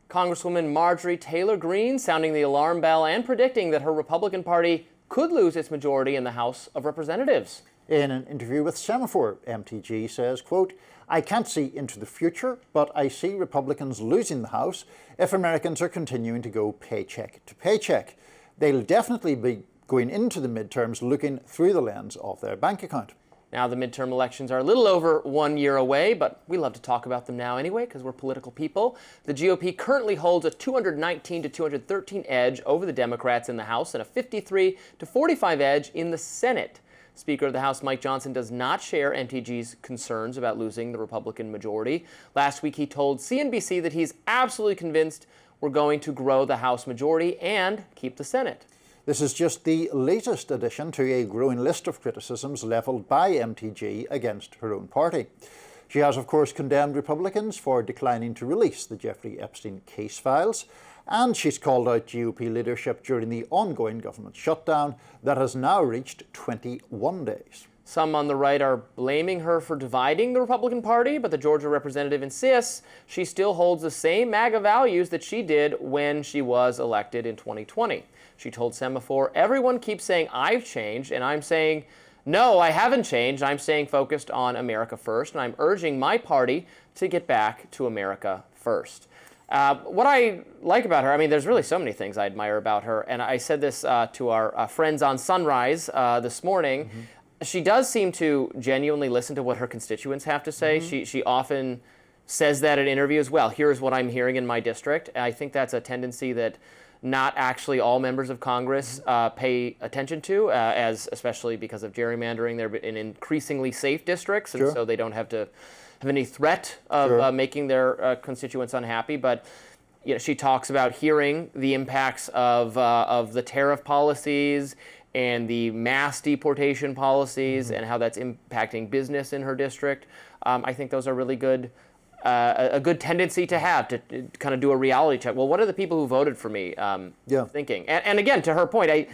Congresswoman Marjorie Taylor Greene sounding the alarm bell and predicting that her Republican Party could lose its majority in the House of Representatives. In an interview with Semaphore, MTG says, quote, "I can't see into the future, but I see Republicans losing the House if Americans are continuing to go paycheck to paycheck. They'll definitely be going into the midterms looking through the lens of their bank account." Now, the midterm elections are a little over 1 year away, but we love to talk about them now anyway because we're political people. The GOP currently holds a 219 to 213 edge over the Democrats in the House and a 53 to 45 edge in the Senate. Speaker of the House Mike Johnson does not share MTG's concerns about losing the Republican majority. Last week, he told CNBC that he's absolutely convinced we're going to grow the House majority and keep the Senate. This is just the latest addition to a growing list of criticisms levelled by MTG against her own party. She has, of course, condemned Republicans for declining to release the Jeffrey Epstein case files, and she's called out GOP leadership during the ongoing government shutdown that has now reached 21 days. Some on the right are blaming her for dividing the Republican Party, but the Georgia representative insists she still holds the same MAGA values that she did when she was elected in 2020. She told Semaphore, "Everyone keeps saying I've changed, and I'm saying, no, I haven't changed. I'm staying focused on America first, and I'm urging my party to get back to America first." What I like about her, I mean, there's really so many things I admire about her, and I said this to our friends on Sunrise this morning. Mm-hmm. She does seem to genuinely listen to what her constituents have to say. Mm-hmm. She often says that in interviews. Well, here's what I'm hearing in my district. And I think that's a tendency that not actually all members of Congress pay attention to, as especially because of gerrymandering. They're in increasingly safe districts, and so they don't have to have any threat of making their constituents unhappy. But you know, she talks about hearing the impacts of the tariff policies and the mass deportation policies and how that's impacting business in her district. I think those are really good, a good tendency to have, to kind of do a reality check. Well, what are the people who voted for me thinking? And again, to her point,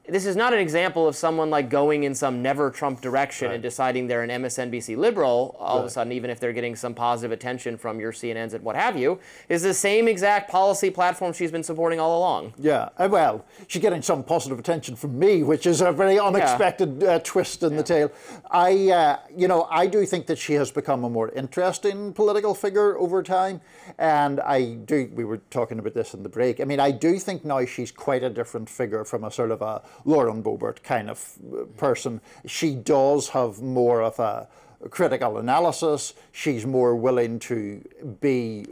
this is not an example of someone like going in some never Trump direction and deciding they're an MSNBC liberal all of a sudden, even if they're getting some positive attention from your CNNs and what have you. Is the same exact policy platform she's been supporting all along. Yeah, well, she's getting some positive attention from me, which is a very unexpected twist in the tale. I do think that she has become a more interesting political figure over time, and we were talking about this in the break. I mean, I do think now she's quite a different figure from a sort of a Lauren Boebert kind of person. She does have more of a critical analysis. She's more willing to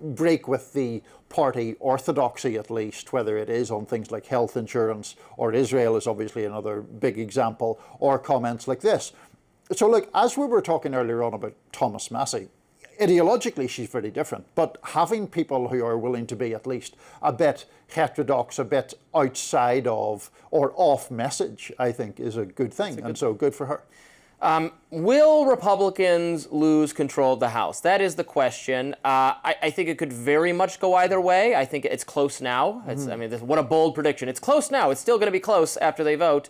break with the party orthodoxy, at least, whether it is on things like health insurance, or Israel is obviously another big example, or comments like this. So look, as we were talking earlier on about Thomas Massie, ideologically she's very different, but having people who are willing to be at least a bit heterodox, a bit outside of or off message, I think is a good thing, and so good for her. Will Republicans lose control of the House? That is the question. I think it could very much go either way. I think it's close now. What a bold prediction. It's close now. It's still going to be close after they vote.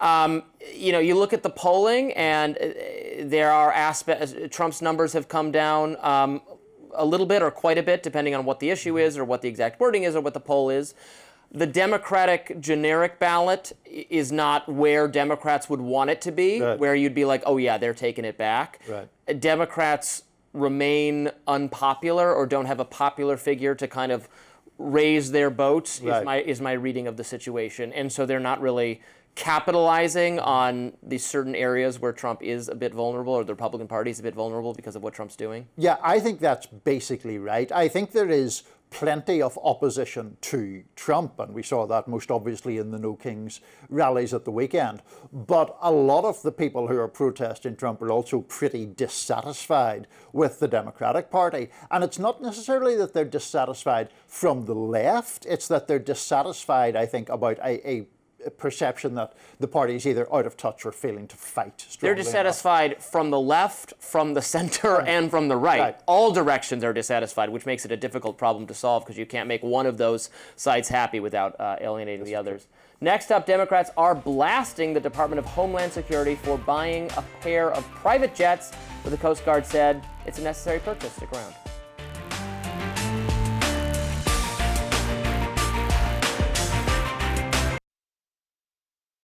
You look at the polling, and there are aspects. Trump's numbers have come down a little bit or quite a bit, depending on what the issue is or what the exact wording is or what the poll is. The Democratic generic ballot is not where Democrats would want it to be, where you'd be like, oh yeah, they're taking it back. Right. Democrats remain unpopular or don't have a popular figure to kind of raise their votes, is my reading of the situation. And so they're not really capitalizing on these certain areas where Trump is a bit vulnerable, or the Republican Party is a bit vulnerable because of what Trump's doing? Yeah, I think that's basically right. I think there is plenty of opposition to Trump, and we saw that most obviously in the No Kings rallies at the weekend. But a lot of the people who are protesting Trump are also pretty dissatisfied with the Democratic Party. And it's not necessarily that they're dissatisfied from the left, it's that they're dissatisfied, I think, about a perception that the party is either out of touch or failing to fight strongly. They're dissatisfied from the left, from the center, and from the right. All directions are dissatisfied, which makes it a difficult problem to solve because you can't make one of those sides happy without alienating the others. Next up, Democrats are blasting the Department of Homeland Security for buying a pair of private jets, where the Coast Guard said it's a necessary purchase. Stick around.